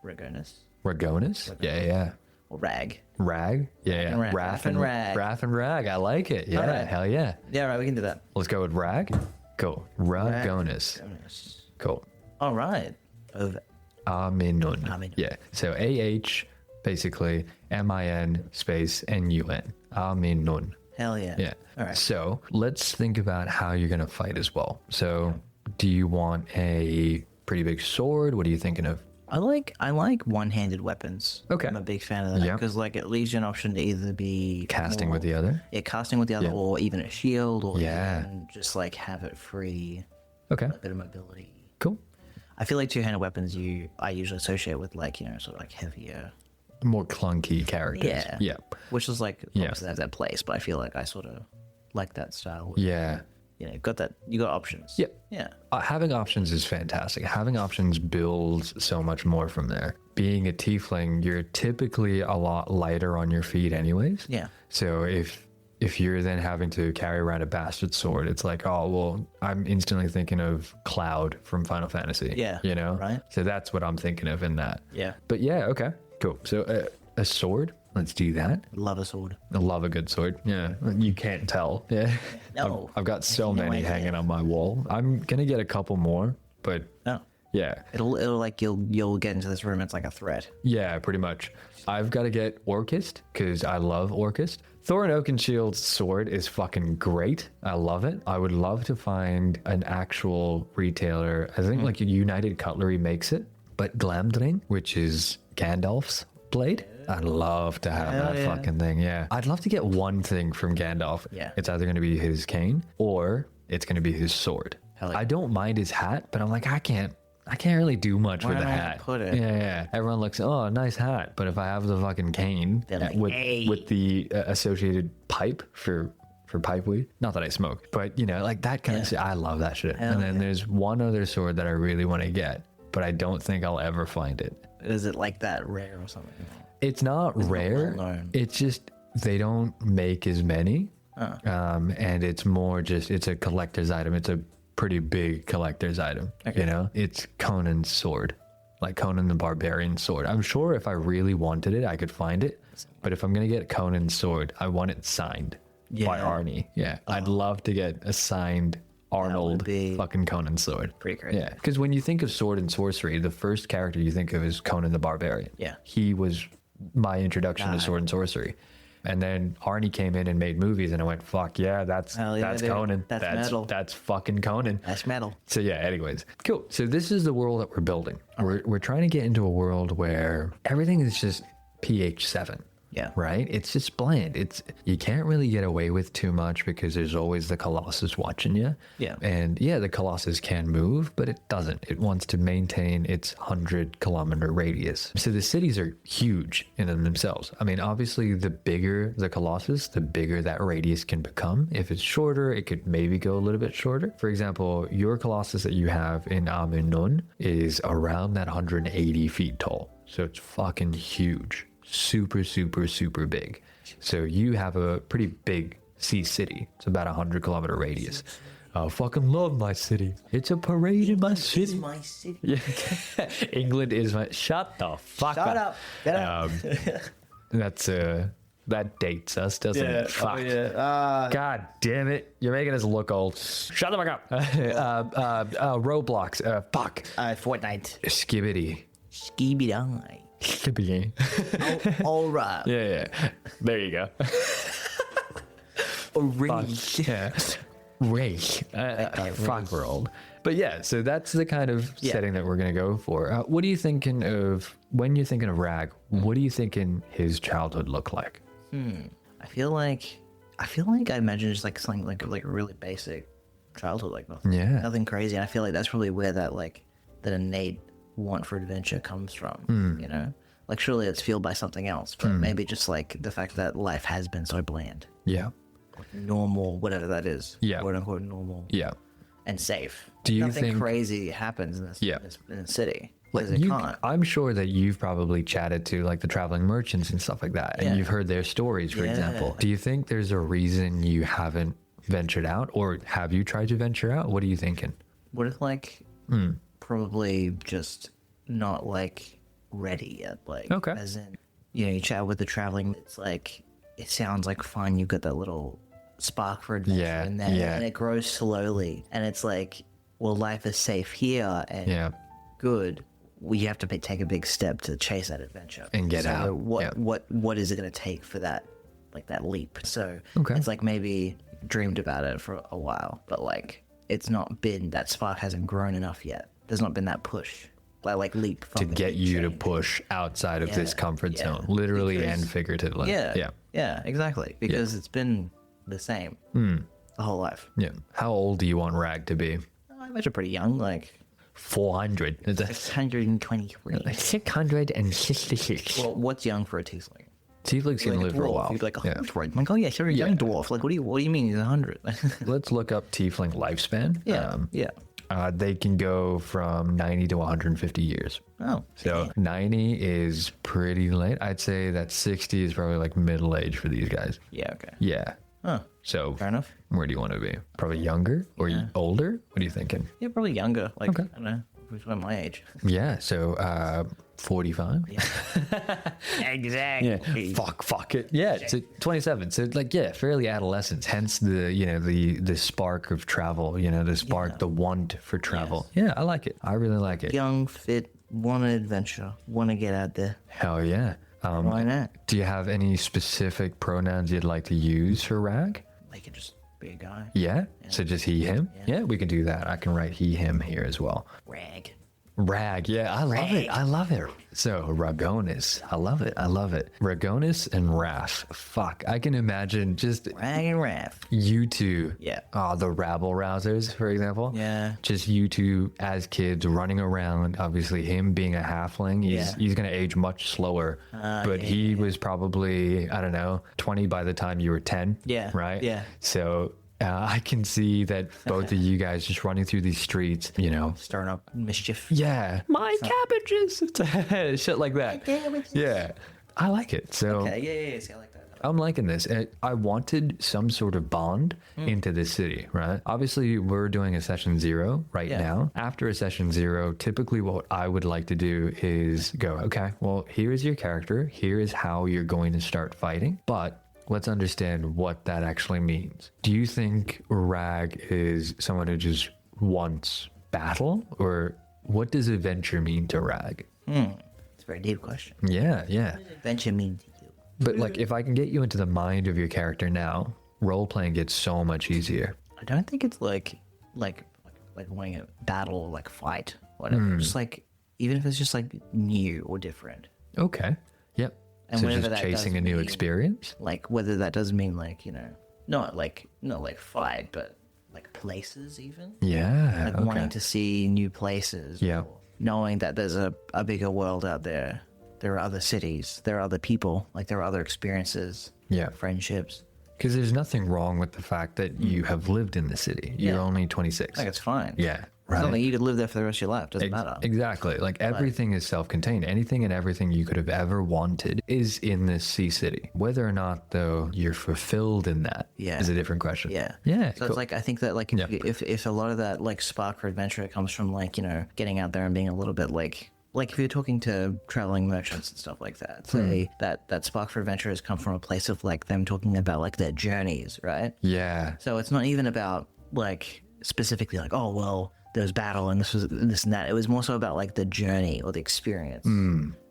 Ragonus. Ragonus? Yeah. Or Rag. Rag? Yeah. Raff and Rag. Raff and Rag. I like it. Yeah. Alright. Hell yeah. Yeah, right. We can do that. Let's go with Rag. Cool. Ragonus. Ragonus. Cool. All right. Of Aminun. Aminun. Yeah. So A-H, basically, M-I-N space N-U-N. Aminun. hell yeah. Yeah. All right. So let's think about how you're going to fight as well. So do you want a pretty big sword? What are you thinking of? I like one-handed weapons. Okay. I'm a big fan of that Yeah. because it leaves you an option to either be Casting with the other? Yeah, casting with the other, Yeah. or even a shield, or Yeah. even just have it free, Okay. a bit of mobility. Cool. I feel like two-handed weapons I usually associate with heavier, More clunky characters. Yeah. which is Yeah. obviously has that place, but I feel like I sort of like that style. Yeah. You got options. Yep. Yeah. Having options is fantastic. Having options builds so much more from there. Being a tiefling, you're typically a lot lighter on your feet anyways. Yeah. So if you're then having to carry around a bastard sword, it's like, oh, well, I'm instantly thinking of Cloud from Final Fantasy. Yeah, You know? right. So that's what I'm thinking of in that. Yeah. But yeah, okay. Cool. So a sword, let's do that. Love a sword. I love a good sword. Yeah. You can't tell. Yeah. No. I've got so No many idea. hanging on my wall. I'm going to get a couple more, but No. yeah. It'll you'll get into this room. It's like a threat. Yeah, pretty much. I've got to get Orchist because I love Orchist. Thorin Oakenshield's sword is fucking great. I love it. I would love to find an actual retailer. I think United Cutlery makes it, but Glamdring, which is Gandalf's blade, I'd love to have that fucking thing. Yeah. I'd love to get one thing from Gandalf. Yeah. It's either going to be his cane or it's going to be his sword. Hell yeah. I don't mind his hat, but I'm like, I can't really do much with a not hat. put it? Yeah. Everyone looks, oh, nice hat. But if I have the fucking cane They're like, with "Hey." with the associated pipe for pipe weed, not that I smoke, but that kind of shit, I love that shit. Hell and then yeah. there's one other sword that I really want to get, but I don't think I'll ever find it. Is it like that rare or something? It's not rare. well known. It's just they don't make as many. And it's more just it's a collector's item. It's a pretty big collector's item. Okay. It's Conan's sword, like Conan the Barbarian sword. I'm sure if I really wanted it, I could find it. But if I'm gonna get Conan's sword, I want it signed by Yeah. Arnie. Yeah, I'd love to get a signed Arnold be fucking Conan sword. pretty crazy. Yeah, because when you think of sword and sorcery, the first character you think of is Conan the Barbarian. Yeah. He was my introduction to sword and sorcery. And then Arnie came in and made movies, and I went, "Fuck yeah, that's Hell yeah, dude. Conan. That's metal. That's fucking Conan." That's metal. So yeah. Anyways, cool. So this is the world that we're building. We're trying to get into a world where everything is just pH 7. Yeah. Right? It's just bland. You can't really get away with too much because there's always the Colossus watching you. Yeah. And yeah, the Colossus can move, but it doesn't. It wants to maintain its 100-kilometer radius. So the cities are huge in and themselves. I mean, obviously, the bigger the Colossus, the bigger that radius can become. If it's shorter, it could maybe go a little bit shorter. For example, your Colossus that you have in Amunun is around that 180 feet tall. So it's fucking huge. Super, super, super big. So you have a pretty big sea city. It's about 100-kilometer radius. I fucking love my city. It's a parade in my city. It's my city. Yeah. England is my... Shut the fuck Shut up. Get up. That's that dates us, doesn't it? Fuck. God damn it. You're making us look old. Shut the fuck up. Roblox. Fuck. Fortnite. Skibbity. Skibidi. Skibbity. All right. Yeah. There you go. Orange. Yeah. Race. Fuck, we're old. But yeah, so that's the kind of setting that we're going to go for. What are you thinking of, when you're thinking of Rag, what are you thinking his childhood looked like? I feel like I imagine just like something like a really basic childhood, like nothing crazy. And I feel like that's probably where that innate want for adventure comes from. You know, like surely it's fueled by something else, but maybe just like the fact that life has been so bland, Yeah. normal, whatever that is, Yeah. quote unquote normal, Yeah. and safe. Do you Nothing think- crazy happens in this, in the city? Because it can't. I'm sure that you've probably chatted to like the traveling merchants and stuff like that, and you've heard their stories, for example. Do you think there's a reason you haven't ventured out, or have you tried to venture out? What are you thinking? What if probably just not like ready yet? Like, Okay. as in, you chat with the traveling. It's like it sounds like fun. You got that little spark for adventure in there, and it grows slowly. And it's like, well, life is safe here and good. We have to take a big step to chase that adventure And get out. What is it going to take for that, like that leap? So it's like maybe dreamed about it for a while, but like it's not been, that spark hasn't grown enough yet. There's not been that push, like leap from To the get big you to change. push outside of this comfort zone, literally and figuratively. Yeah, exactly. Because it's been the same the whole life. Yeah. How old do you want Rag to be? I imagine pretty young, like 400. 623. 666. Well, what's young for a tiefling? Tieflings can Like live for a while. You'd be like 100. Like, oh yeah, you're a young dwarf. Like, what do you mean he's 100? Let's look up tiefling lifespan. Yeah. They can go from 90 to 150 years. Oh, So 90 is pretty late. I'd say that 60 is probably like middle age for these guys. yeah. Okay. Yeah. Huh. So Fair enough. where do you want to be? Probably younger or older? What are you thinking? Yeah, probably younger. Like, I don't know, who's my age? Yeah. So 45. Exactly. Yeah. Fuck it. Yeah. So 27. So like, yeah, fairly adolescence. Hence the spark of travel, the spark, the want for travel. Yeah. I like it. I really like it. Young, fit, want an adventure, want to get out there. Hell yeah. Why not? Do you have any specific pronouns you'd like to use for Rag? They could just be a guy. Yeah. So just he, him? Yeah, we can do that. I can write he, him here as well. Rag. Rag, yeah, I love it. I love it. So Ragonis, I love it. Ragonis and Raph. Fuck, I can imagine just Rag and Raph. you two. Yeah. The rabble rousers, for example. Yeah. Just you two as kids running around. Obviously, him being a halfling, he's gonna age much slower. But he was probably, I don't know, 20 by the time you were 10. Yeah. Right. Yeah. So. I can see that both of you guys just running through these streets, Stirring up mischief. Yeah. My cabbages. Shit like that. Yeah. I like it. So Okay, yeah. See, I like that. I'm liking this. I wanted some sort of bond into this city, right? Obviously, we're doing a session 0 right now. After a session 0, typically what I would like to do is go, okay, well, here is your character. Here is how you're going to start fighting. But let's understand what that actually means. Do you think Rag is someone who just wants battle? Or what does adventure mean to Rag? It's a very deep question. Yeah. What does adventure mean to you? But like, if I can get you into the mind of your character now, role-playing gets so much easier. I don't think it's like wanting a battle, like fight, whatever. Just like, even if it's just like new or different. Okay. Yep. And So whatever just that chasing does a new mean, experience? like whether that does mean like not like fight, but like places even. Yeah. Like okay. wanting to see new places. Yeah. Or knowing that there's a bigger world out there. There are other cities. There are other people. Like there are other experiences. Yeah. Friendships. Because there's nothing wrong with the fact that you have lived in the city. You're Yeah. only 26. Like it's fine. Yeah. It's Right. not like you could live there for the rest of your life. Doesn't matter. Exactly. Like everything is self-contained. Anything and everything you could have ever wanted is in this sea city. Whether or not, though, you're fulfilled in that Yeah. is a different question. Yeah. Yeah. So cool. it's like I think that like if a lot of that like spark for adventure comes from like getting out there and being a little bit like if you're talking to traveling merchants and stuff like that, say that spark for adventure has come from a place of like them talking about like their journeys, right? Yeah. So it's not even about like specifically like, oh well, there was battle and this and that. It was more so about like the journey or the experience,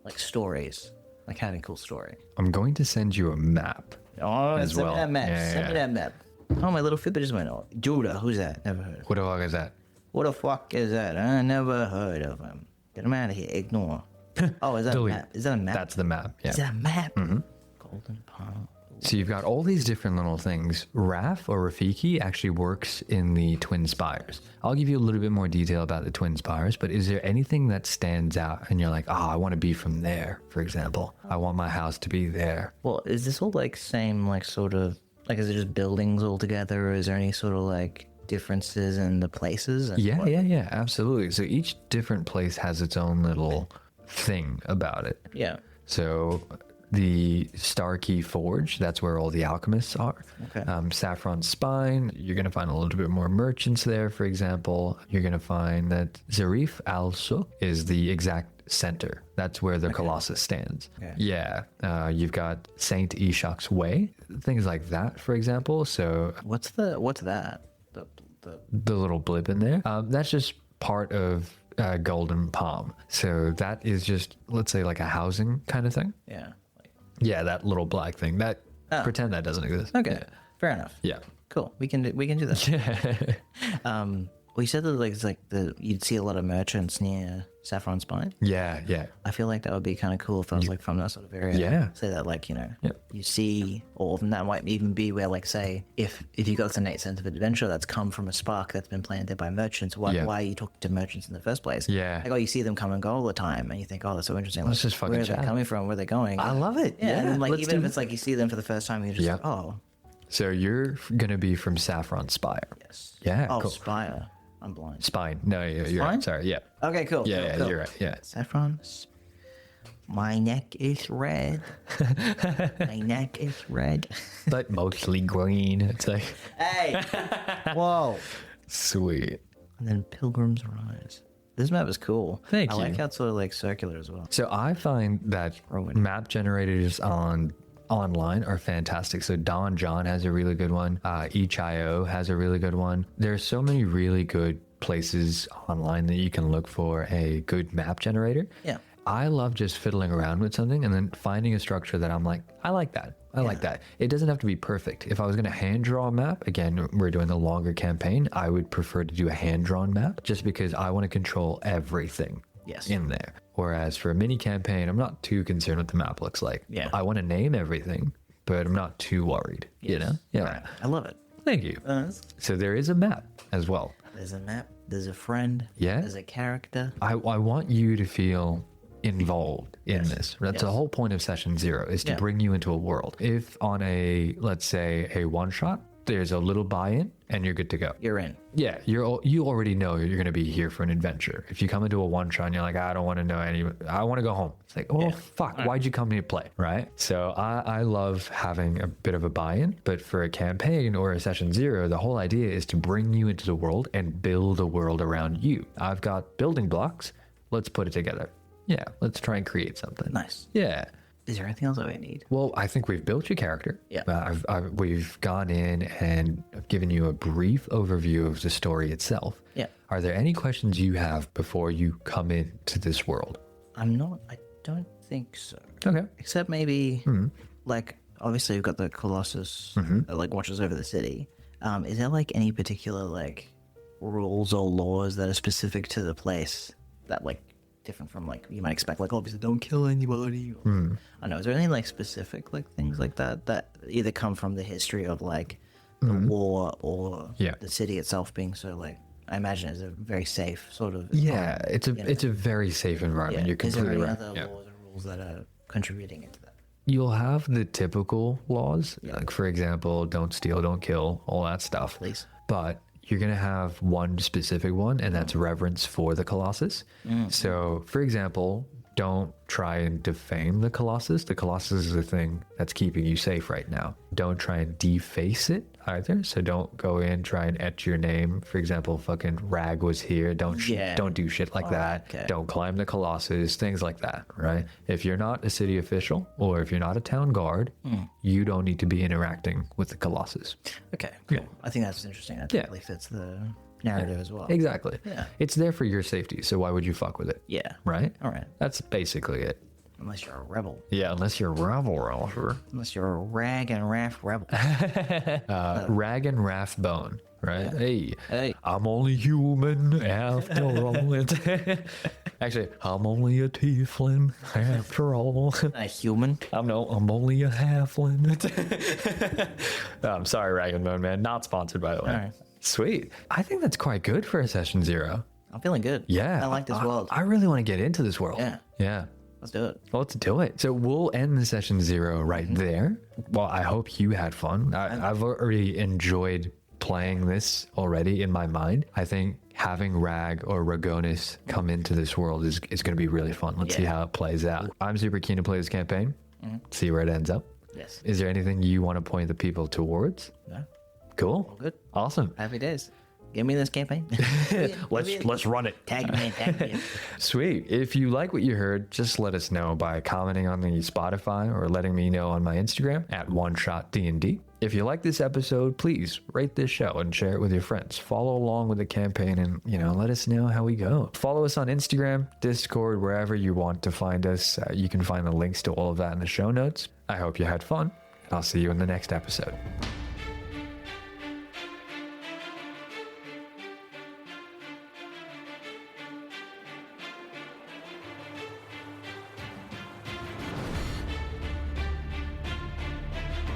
like stories, like having a cool story. I'm going to send you a map. Oh, As send well. me that map. Yeah, Send yeah. me that map. Oh, my little Fitbit just went off. Judah, who's that? Never heard of. What the fuck is that? What the fuck is that? I never heard of him. Get him out of here. Ignore. Oh, is that a Delete. map? Is that a map? That's the map. Yeah. Is that a map? Golden Palm. So you've got all these different little things. Raf or Rafiki actually works in the Twin Spires. I'll give you a little bit more detail about the Twin Spires, but is there anything that stands out and you're like, I want to be from there, for example? I want my house to be there. Well, is this all like same, like sort of, like is it just buildings all together, or is there any sort of like differences in the places? And Yeah, absolutely. So each different place has its own little thing about it. Yeah. So the Starkey Forge, that's where all the alchemists are. Okay. Saffron Spine, you're going to find a little bit more merchants there, for example. You're going to find that Zarif al-Suk is the exact center. That's where the Colossus stands. Okay. Yeah. You've got Saint Ishak's Way, things like that, for example. So What's that? the little blip in there, that's just part of Golden Palm. So that is just, let's say, like a housing kind of thing. Yeah. Like, Yeah, that little black thing. That pretend that doesn't exist. okay. Fair enough. Yeah. Cool. We can do that. Well, you said that like it's like you'd see a lot of merchants near Saffron Spine. Yeah. I feel like that would be kind of cool if I was like from that sort of area. Yeah. Say that like you see, or that might even be where like say if you got this innate sense of adventure that's come from a spark that's been planted by merchants, why are you talking to merchants in the first place? Yeah. Like you see them come and go all the time, and you think, that's so interesting. Let's Like, just fucking where are chat. they coming from? Where are they going? I love it. Yeah. And then, like let's even do if it's like you see them for the first time, you're just Yep. like, So you're going to be from Saffron Spire. yes. Yeah, Oh, cool. Spire. I'm blind. Spine. No, you're Spine? right. Sorry. Yeah. Okay, cool. Yeah, cool. you're right. Yeah. Saffron. My neck is red. My neck is red. But mostly green. It's like, Hey! Whoa. sweet. And then Pilgrim's Rise. This map is cool. Thank I you. like how it's sort of like circular as well. So I find that Rowan. map generators online are fantastic. So Don John has a really good one. Each.io has a really good one. There's so many really good places online that you can look for a good map generator. Yeah. I love just fiddling around with something and then finding a structure that I'm like, I like that. I like that. It doesn't have to be perfect. If I was going to hand draw a map, again, we're doing a longer campaign, I would prefer to do a hand drawn map just because I want to control everything Yes. in there. Whereas for a mini campaign, I'm not too concerned what the map looks like. Yeah. I want to name everything, but I'm not too worried, you know? Yeah. Right. I love it. Thank you. So there is a map as well. There's a map. There's a friend. Yeah. There's a character. I want you to feel involved in this. That's the whole point of session 0 is to bring you into a world. If on a, let's say, a one shot, there's a little buy-in and you're good to go. You're in. Yeah, you already know you're going to be here for an adventure. If you come into a one shot and you're like, I don't want to know I want to go home. It's like, oh, fuck, why'd you come here to play, right? So I love having a bit of a buy-in, but for a campaign or a session 0, the whole idea is to bring you into the world and build a world around you. I've got building blocks. Let's put it together. Yeah, let's try and create something. Nice. Yeah. Is there anything else that we need? Well, I think we've built your character. Yeah. We've gone in and I've given you a brief overview of the story itself. Yeah. Are there any questions you have before you come into this world? I don't think so. Okay. Except maybe, like, obviously we've got the Colossus that, like, watches over the city. Is there, like, any particular, like, rules or laws that are specific to the place that, like, different from like you might expect, like obviously don't kill anybody. Or, I don't know. Is there any like specific like things like that either come from the history of like the war or the city itself being so like? I imagine it's a very safe sort of. Yeah, it's a very safe environment. You're completely right. Is there any other laws or rules that are contributing into that? You'll have the typical laws, like for example, don't steal, don't kill, all that stuff. Please. But you're going to have one specific one, and that's reverence for the Colossus. So, for example, don't try and defame the Colossus. The Colossus is the thing that's keeping you safe right now. Don't try and deface it either. So don't go in, try and etch your name. For example, fucking Rag was here. Don't do shit like that. Okay. Don't climb the Colossus, things like that, right? If you're not a city official or if you're not a town guard, you don't need to be interacting with the Colossus. Okay, cool. I think that's interesting. That really fits the narrative as well. Exactly. Yeah. It's there for your safety, so why would you fuck with it? Yeah. Right? All right. That's basically it. Unless you're a rebel. Yeah, unless you're a rebel. Unless you're a rag and raft rebel. Rag and Raft Bone, right? Hey. I'm only human after all. Actually, I'm only a tiefling after all. A human. I'm only a halfling. I'm sorry, Rag and Bone, man. Not sponsored, by the way. All right. Sweet. I think that's quite good for a session 0. I'm feeling good. Yeah. I like this world. I really want to get into this world. Yeah. Yeah. Let's do it. Well, let's do it. So we'll end the session 0 right there. Well, I hope you had fun. I've already enjoyed playing this already in my mind. I think having Rag or Ragonis come into this world is going to be really fun. Let's see how it plays out. I'm super keen to play this campaign, see where it ends up. Yes. Is there anything you want to point the people towards? No. Cool. All good. Awesome. Happy days. Give me this campaign. Let's run it. Tag me. Sweet. If you like what you heard, just let us know by commenting on the Spotify or letting me know on my Instagram at OneShotDND. If you like this episode, please rate this show and share it with your friends. Follow along with the campaign and, let us know how we go. Follow us on Instagram, Discord, wherever you want to find us. You can find the links to all of that in the show notes. I hope you had fun. I'll see you in the next episode.